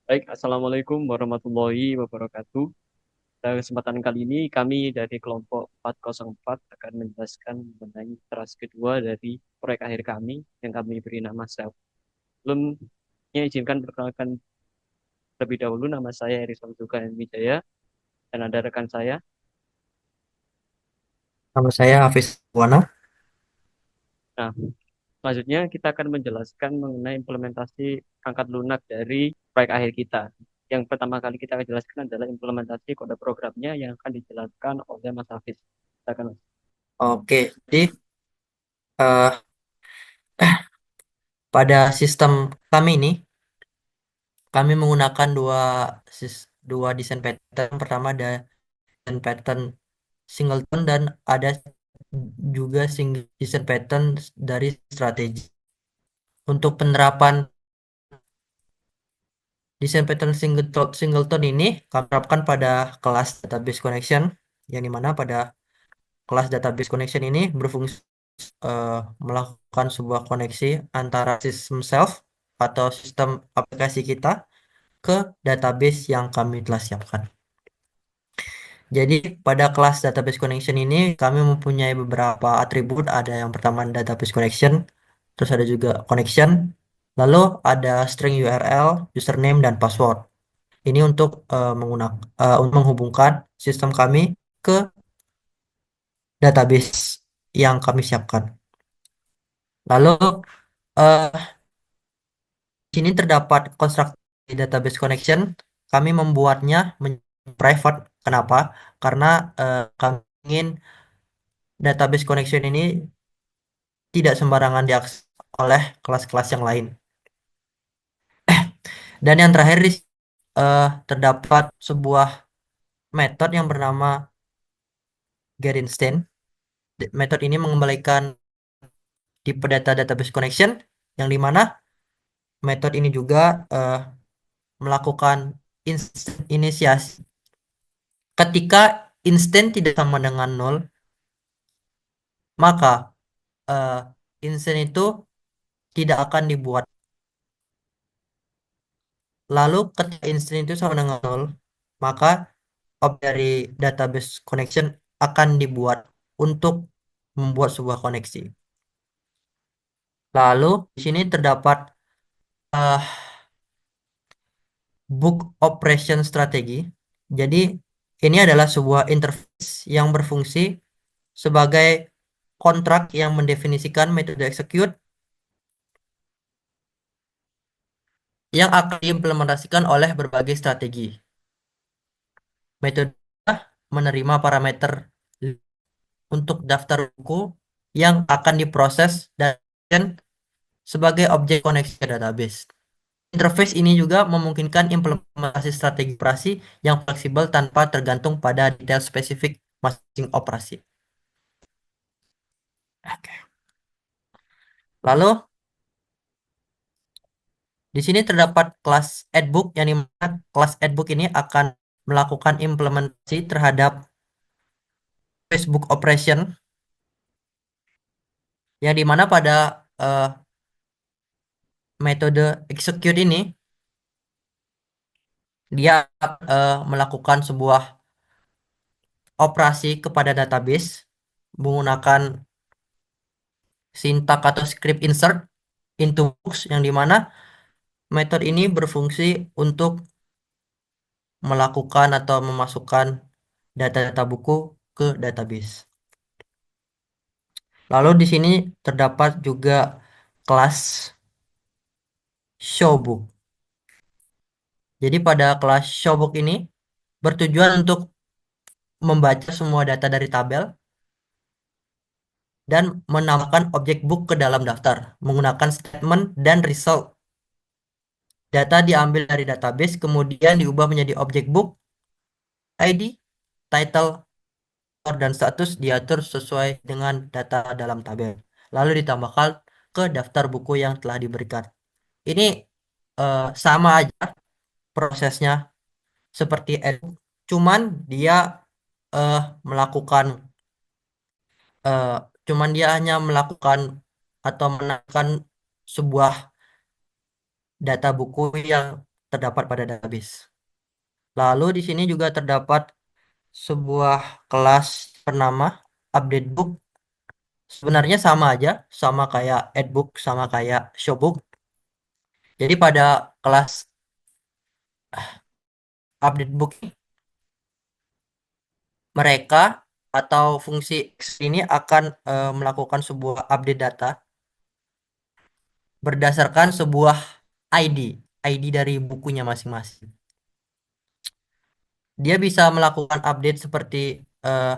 Baik, Assalamualaikum warahmatullahi wabarakatuh. Pada kesempatan kali ini kami dari kelompok 404 akan menjelaskan mengenai teras kedua dari proyek akhir kami yang kami beri nama Self. Sebelumnya izinkan perkenalkan terlebih dahulu, nama saya Erisol Zulkarnain Wijaya dan ada rekan saya. Nama saya Hafiz Wana. Nah, selanjutnya kita akan menjelaskan mengenai implementasi angkat lunak dari proyek akhir kita. Yang pertama kali kita akan jelaskan adalah implementasi kode programnya yang akan dijelaskan oleh Mas Hafiz. Silakan, Mas. Oke, jadi eh, pada sistem kami ini, kami menggunakan dua desain pattern. Pertama ada desain pattern singleton dan ada juga desain pattern dari strategi. Untuk penerapan desain pattern singleton ini kami terapkan pada kelas database connection, yang dimana pada kelas database connection ini berfungsi eh, melakukan sebuah koneksi antara sistem self atau sistem aplikasi kita ke database yang kami telah siapkan. Jadi pada kelas database connection ini kami mempunyai beberapa atribut. Ada yang pertama database connection, terus ada juga connection, lalu ada string URL, username dan password. Ini untuk untuk menghubungkan sistem kami ke database yang kami siapkan. Lalu eh, di sini terdapat konstruksi database connection. Kami membuatnya private. Kenapa? Karena kami ingin database connection ini tidak sembarangan diakses oleh kelas-kelas yang lain. Dan yang terakhir terdapat sebuah metode yang bernama getInstance. Metode ini mengembalikan tipe data database connection, yang dimana metode ini juga eh, melakukan inisiasi. Ketika instant tidak sama dengan nol, maka eh, instant itu tidak akan dibuat. Lalu ketika instant itu sama dengan nol, maka objek dari database connection akan dibuat untuk membuat sebuah koneksi. Lalu di sini terdapat eh, book operation strategi. Jadi ini adalah sebuah interface yang berfungsi sebagai kontrak yang mendefinisikan metode execute yang akan diimplementasikan oleh berbagai strategi. Metode menerima parameter untuk daftar buku yang akan diproses dan sebagai objek koneksi ke database. Interface ini juga memungkinkan implementasi strategi operasi yang fleksibel tanpa tergantung pada detail spesifik masing-masing operasi. Oke. Lalu di sini terdapat kelas addbook, yang dimana kelas addbook ini akan melakukan implementasi terhadap Facebook operation, yang dimana pada metode execute ini dia melakukan sebuah operasi kepada database menggunakan sintak atau script insert into books, yang dimana metode ini berfungsi untuk melakukan atau memasukkan data-data buku ke database. Lalu di sini terdapat juga kelas showbook. Jadi pada kelas showbook ini bertujuan untuk membaca semua data dari tabel dan menambahkan objek book ke dalam daftar menggunakan statement dan result. Data diambil dari database kemudian diubah menjadi objek book, ID, title, dan status diatur sesuai dengan data dalam tabel. Lalu ditambahkan ke daftar buku yang telah diberikan. Ini sama aja prosesnya seperti ebook, cuman dia eh, melakukan eh, cuman dia hanya melakukan atau menaikkan sebuah data buku yang terdapat pada database. Lalu di sini juga terdapat sebuah kelas bernama update book. Sebenarnya sama aja, sama kayak addbook, sama kayak showbook. Jadi pada kelas update book mereka atau fungsi X ini akan melakukan sebuah update data berdasarkan sebuah ID dari bukunya masing-masing. Dia bisa melakukan update seperti eh,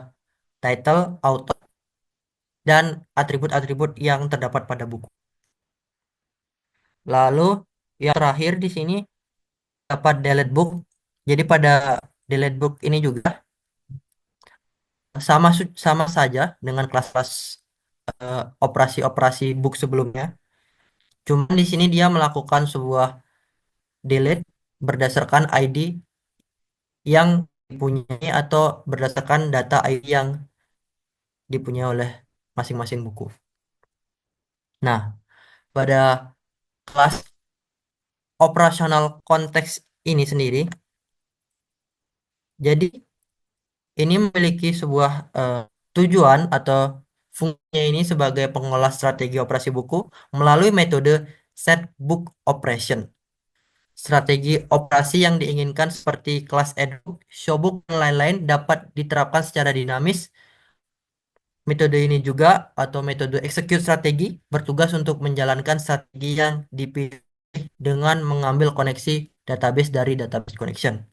title, author, dan atribut-atribut yang terdapat pada buku. Lalu yang terakhir di sini dapat delete book. Jadi pada delete book ini juga sama saja dengan kelas-kelas operasi-operasi book sebelumnya. Cuma di sini dia melakukan sebuah delete berdasarkan ID yang dipunyai atau berdasarkan data ID yang dipunyai oleh masing-masing buku. Nah, pada kelas operasional konteks ini sendiri, jadi ini memiliki sebuah tujuan atau fungsinya ini sebagai pengolah strategi operasi buku melalui metode set book operation. Strategi operasi yang diinginkan seperti kelas edbook, showbook, dan lain-lain dapat diterapkan secara dinamis. Metode ini juga atau metode execute strategi bertugas untuk menjalankan strategi yang dipilih dengan mengambil koneksi database dari database connection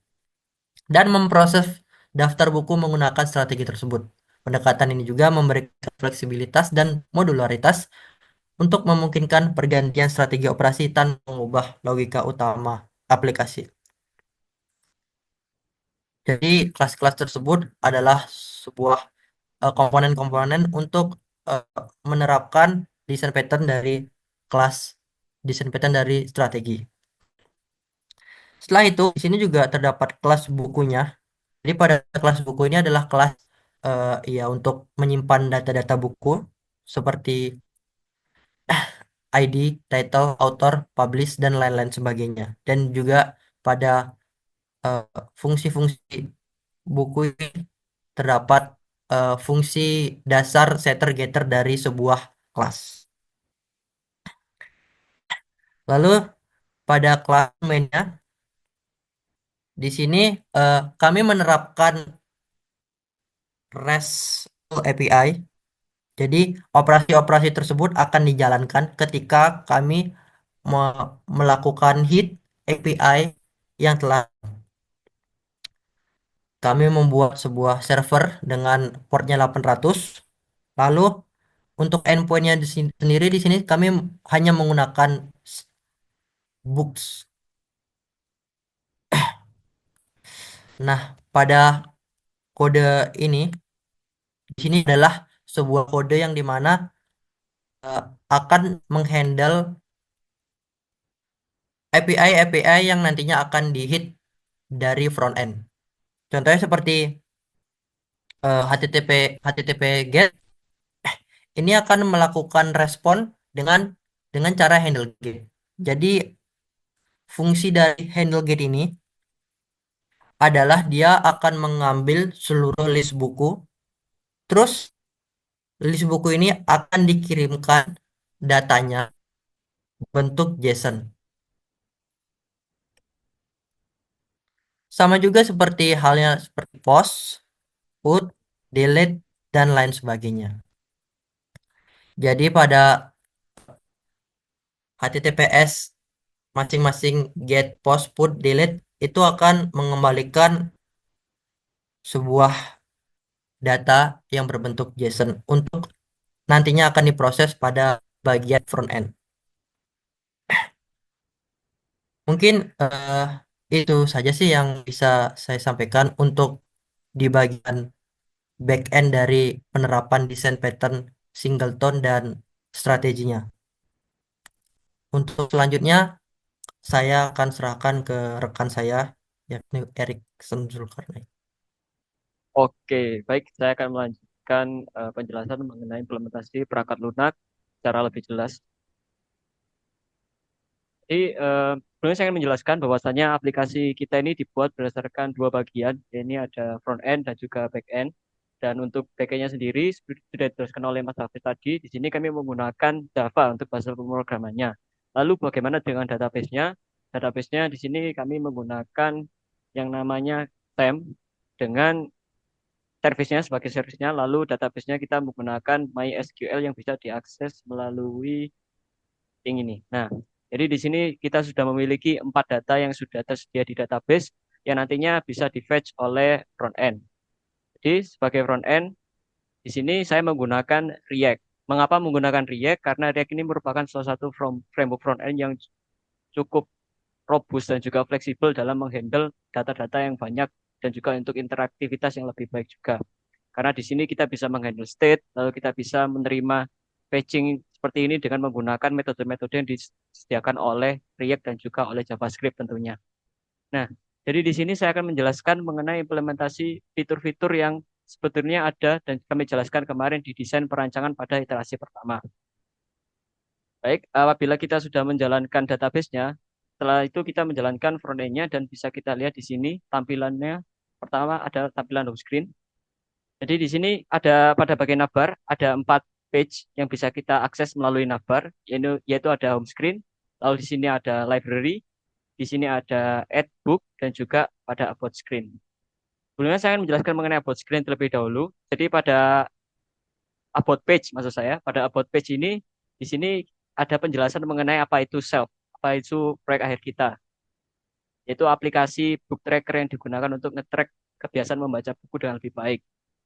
dan memproses daftar buku menggunakan strategi tersebut. Pendekatan ini juga memberikan fleksibilitas dan modularitas untuk memungkinkan pergantian strategi operasi tanpa mengubah logika utama aplikasi. Jadi kelas-kelas tersebut adalah sebuah komponen-komponen untuk eh, menerapkan desain pattern dari kelas desain pattern dari strategi. Setelah itu, di sini juga terdapat kelas bukunya. Jadi pada kelas buku ini adalah kelas ya untuk menyimpan data-data buku seperti ID, title, author, publish dan lain-lain sebagainya. Dan juga pada eh, fungsi-fungsi buku ini terdapat fungsi dasar setter getter dari sebuah kelas. Lalu pada kelas mainnya di sini kami menerapkan RESTful API. Jadi operasi-operasi tersebut akan dijalankan ketika kami melakukan hit API yang telah kami membuat sebuah server dengan portnya 800. Lalu untuk endpointnya sendiri di sini kami hanya menggunakan books. Nah, pada kode ini di sini adalah sebuah kode yang dimana eh, akan menghandle API-API yang nantinya akan di-hit dari front end. Contohnya seperti HTTP GET ini akan melakukan respon dengan cara handle GET. Jadi fungsi dari handle GET ini adalah dia akan mengambil seluruh list buku, terus list buku ini akan dikirimkan datanya bentuk JSON. Sama juga seperti halnya seperti post, put, delete, dan lain sebagainya. Jadi pada HTTPS masing-masing get, post, put, delete itu akan mengembalikan sebuah data yang berbentuk JSON untuk nantinya akan diproses pada bagian front end. Mungkin itu saja sih yang bisa saya sampaikan untuk di bagian back end dari penerapan desain pattern singleton dan strateginya. Untuk selanjutnya saya akan serahkan ke rekan saya yakni Erikson Zulkarnain. Oke, baik. Saya akan melanjutkan penjelasan mengenai implementasi perangkat lunak secara lebih jelas. Jadi, Sebelumnya saya ingin menjelaskan bahwasannya aplikasi kita ini dibuat berdasarkan dua bagian. Ini ada front end dan juga back end. Dan untuk back endnya sendiri seperti sudah dijelaskan oleh Mas Hafiz tadi, di sini kami menggunakan Java untuk bahasa pemrogramannya. Lalu bagaimana dengan database-nya? Database-nya di sini kami menggunakan yang namanya SAM dengan servisnya sebagai servisnya. Lalu database-nya kita menggunakan MySQL yang bisa diakses melalui yang ini. Nah, jadi di sini kita sudah memiliki 4 data yang sudah tersedia di database yang nantinya bisa di-fetch oleh front end. Jadi sebagai front end, di sini saya menggunakan React. Mengapa menggunakan React? Karena React ini merupakan salah satu framework front end yang cukup robust dan juga fleksibel dalam menghandle data-data yang banyak dan juga untuk interaktivitas yang lebih baik juga. Karena di sini kita bisa menghandle state, lalu kita bisa menerima fetching seperti ini dengan menggunakan metode-metode yang disediakan oleh React dan juga oleh JavaScript tentunya. Nah, jadi di sini saya akan menjelaskan mengenai implementasi fitur-fitur yang sebetulnya ada dan kami jelaskan kemarin di desain perancangan pada iterasi pertama. Baik, apabila kita sudah menjalankan database-nya, setelah itu kita menjalankan front-end-nya dan bisa kita lihat di sini tampilannya. Pertama ada tampilan home screen. Jadi di sini ada pada bagian navbar ada 4 page yang bisa kita akses melalui navbar, yaitu ada home screen, lalu di sini ada library, di sini ada add book dan juga pada about screen. Sebelumnya saya akan menjelaskan mengenai about screen terlebih dahulu. Jadi pada about page maksud saya, pada about page ini di sini ada penjelasan mengenai apa itu self, apa itu proyek akhir kita, yaitu aplikasi book tracker yang digunakan untuk nge-track kebiasaan membaca buku dengan lebih baik.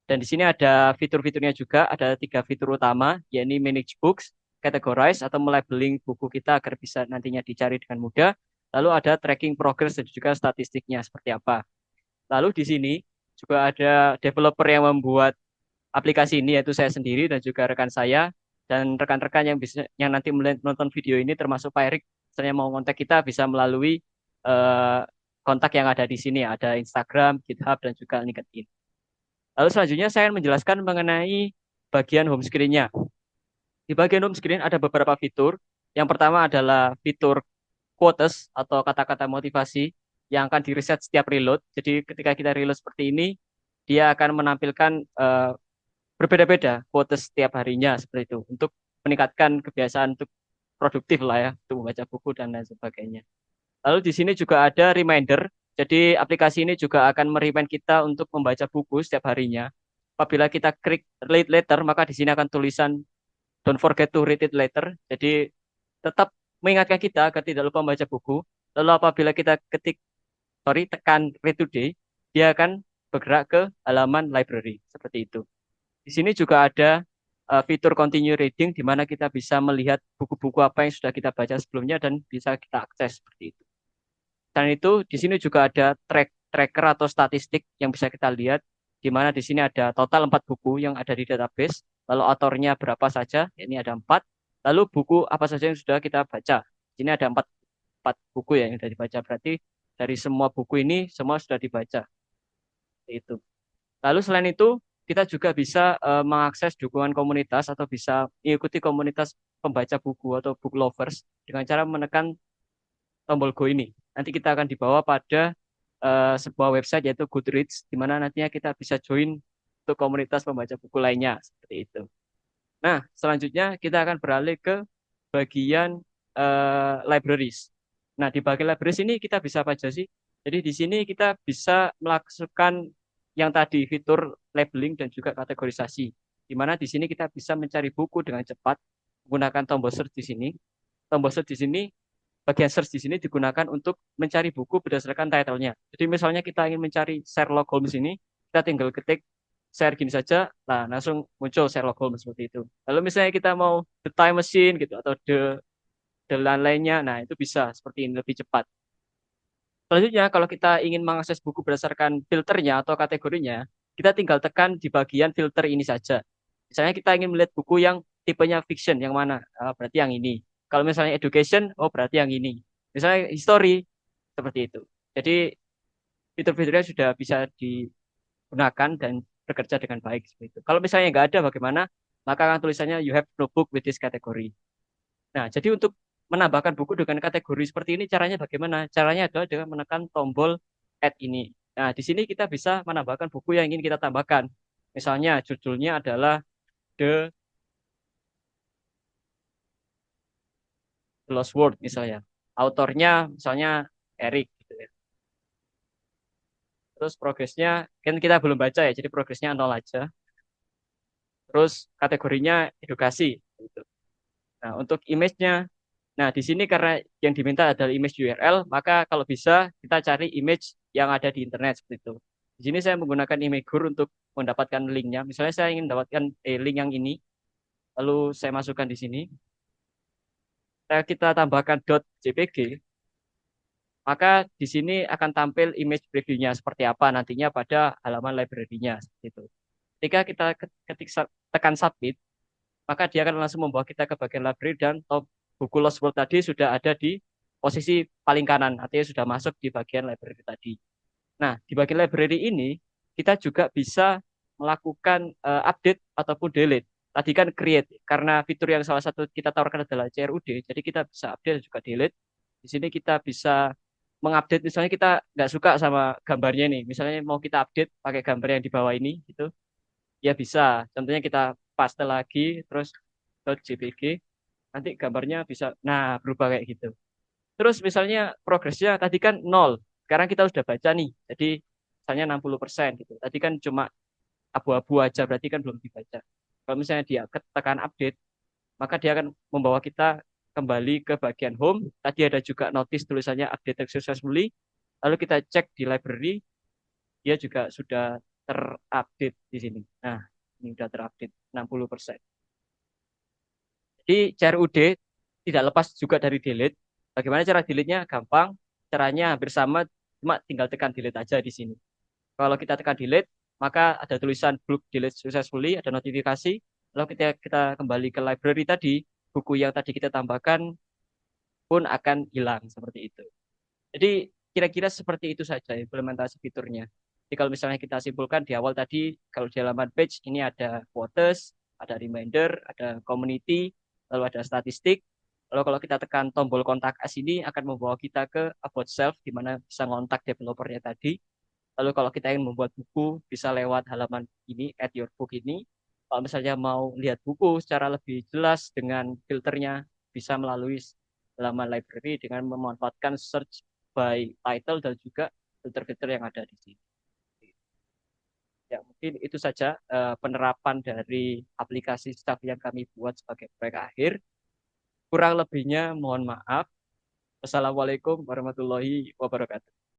Dan di sini ada fitur-fiturnya juga, ada 3 fitur utama, yakni manage books, categorize atau melabeling buku kita agar bisa nantinya dicari dengan mudah. Lalu ada tracking progress dan juga statistiknya seperti apa. Lalu di sini juga ada developer yang membuat aplikasi ini, yaitu saya sendiri dan juga rekan saya dan rekan-rekan yang bisa yang nanti menonton video ini termasuk Pak Erik, misalnya mau kontak kita bisa melalui eh, kontak yang ada di sini, ada Instagram, GitHub dan juga LinkedIn. Lalu selanjutnya saya akan menjelaskan mengenai bagian home screen-nya. Di bagian home screen ada beberapa fitur. Yang pertama adalah fitur quotes atau kata-kata motivasi yang akan di-reset setiap reload. Jadi ketika kita reload seperti ini, dia akan menampilkan berbeda-beda quotes setiap harinya seperti itu untuk meningkatkan kebiasaan untuk produktif lah ya, untuk membaca buku dan lain sebagainya. Lalu di sini juga ada reminder. Jadi aplikasi ini juga akan merimain kita untuk membaca buku setiap harinya. Apabila kita klik read later, maka di sini akan tulisan don't forget to read it later. Jadi tetap mengingatkan kita agar tidak lupa membaca buku. Lalu apabila kita tekan read today, dia akan bergerak ke halaman library seperti itu. Di sini juga ada fitur continue reading di mana kita bisa melihat buku-buku apa yang sudah kita baca sebelumnya dan bisa kita akses seperti itu. Dan itu di sini juga ada tracker atau statistik yang bisa kita lihat, di mana di sini ada total 4 buku yang ada di database, lalu autornya berapa saja, ini ada 4, lalu buku apa saja yang sudah kita baca. Di sini ada empat buku ya yang sudah dibaca, berarti dari semua buku ini semua sudah dibaca. Itu. Lalu selain itu, kita juga bisa mengakses dukungan komunitas atau bisa mengikuti komunitas pembaca buku atau book lovers dengan cara menekan tombol Go ini. Nanti kita akan dibawa pada sebuah website yaitu Goodreads, di mana nantinya kita bisa join untuk komunitas pembaca buku lainnya seperti itu. Nah, selanjutnya kita akan beralih ke bagian libraries. Nah, di bagian libraries ini kita bisa apa aja sih? Jadi di sini kita bisa melakukan yang tadi fitur labeling dan juga kategorisasi. Di mana di sini kita bisa mencari buku dengan cepat menggunakan tombol search di sini. Tombol search di sini bagian search di sini digunakan untuk mencari buku berdasarkan title-nya. Jadi misalnya kita ingin mencari Sherlock Holmes ini, kita tinggal ketik share gini saja, nah langsung muncul Sherlock Holmes seperti itu. Lalu misalnya kita mau The Time Machine gitu atau the lain-lainnya, nah itu bisa seperti ini lebih cepat. Selanjutnya kalau kita ingin mengakses buku berdasarkan filternya atau kategorinya, kita tinggal tekan di bagian filter ini saja. Misalnya kita ingin melihat buku yang tipenya fiction, yang mana? Berarti yang ini. Kalau misalnya education, oh berarti yang ini. Misalnya history, seperti itu. Jadi fitur-fiturnya sudah bisa digunakan dan bekerja dengan baik seperti itu. Kalau misalnya nggak ada bagaimana? Maka akan tulisannya you have no book with this category. Nah, jadi untuk menambahkan buku dengan kategori seperti ini caranya bagaimana? Caranya adalah dengan menekan tombol add ini. Nah, di sini kita bisa menambahkan buku yang ingin kita tambahkan. Misalnya judulnya adalah The Lost World misalnya. Autornya misalnya Eric gitu ya. Terus progresnya kan kita belum baca ya, jadi progresnya nol aja. Terus kategorinya edukasi gitu. Nah, untuk image-nya, nah di sini karena yang diminta adalah image URL, maka kalau bisa kita cari image yang ada di internet seperti itu. Di sini saya menggunakan Imagur untuk mendapatkan linknya. Misalnya saya ingin mendapatkan link yang ini, lalu saya masukkan di sini. Kita tambahkan .jpg, maka di sini akan tampil image previewnya seperti apa nantinya pada halaman library-nya seperti itu. Ketika kita ketik tekan submit, maka dia akan langsung membawa kita ke bagian library dan top buku Lost World tadi sudah ada di posisi paling kanan, artinya sudah masuk di bagian library tadi. Nah, di bagian library ini kita juga bisa melakukan update ataupun delete. Tadi kan create, karena fitur yang salah satu kita tawarkan adalah CRUD, jadi kita bisa update dan juga delete. Di sini kita bisa mengupdate, misalnya kita nggak suka sama gambarnya nih, misalnya mau kita update pakai gambar yang di bawah ini, gitu, ya bisa. Contohnya kita paste lagi, terus .jpg, nanti gambarnya bisa, nah berubah kayak gitu. Terus misalnya progresnya tadi kan nol, sekarang kita sudah baca nih, jadi misalnya 60% gitu. Tadi kan cuma abu-abu aja, berarti kan belum dibaca. Kalau misalnya dia tekan update, maka dia akan membawa kita kembali ke bagian home. Tadi ada juga notice tulisannya update successfully. Lalu kita cek di library, dia juga sudah terupdate di sini. Nah, ini sudah terupdate 60%. Jadi CRUD tidak lepas juga dari delete. Bagaimana cara delete-nya? Gampang. Caranya hampir sama, cuma tinggal tekan delete aja di sini. Kalau kita tekan delete, maka ada tulisan book delete successfully, ada notifikasi. Lalu kita kembali ke library tadi, buku yang tadi kita tambahkan pun akan hilang seperti itu. Jadi kira-kira seperti itu saja implementasi fiturnya. Jadi kalau misalnya kita simpulkan di awal tadi, kalau di halaman page ini ada quotes, ada reminder, ada community, lalu ada statistik. Lalu kalau kita tekan tombol kontak us ini akan membawa kita ke about self, di mana bisa ngontak developernya tadi. Lalu kalau kita ingin membuat buku, bisa lewat halaman ini, add your book ini. Kalau misalnya mau lihat buku secara lebih jelas dengan filternya, bisa melalui halaman library dengan memanfaatkan search by title dan juga filter-filter yang ada di sini. Ya, mungkin itu saja penerapan dari aplikasi staff yang kami buat sebagai proyek akhir. Kurang lebihnya mohon maaf. Wassalamualaikum warahmatullahi wabarakatuh.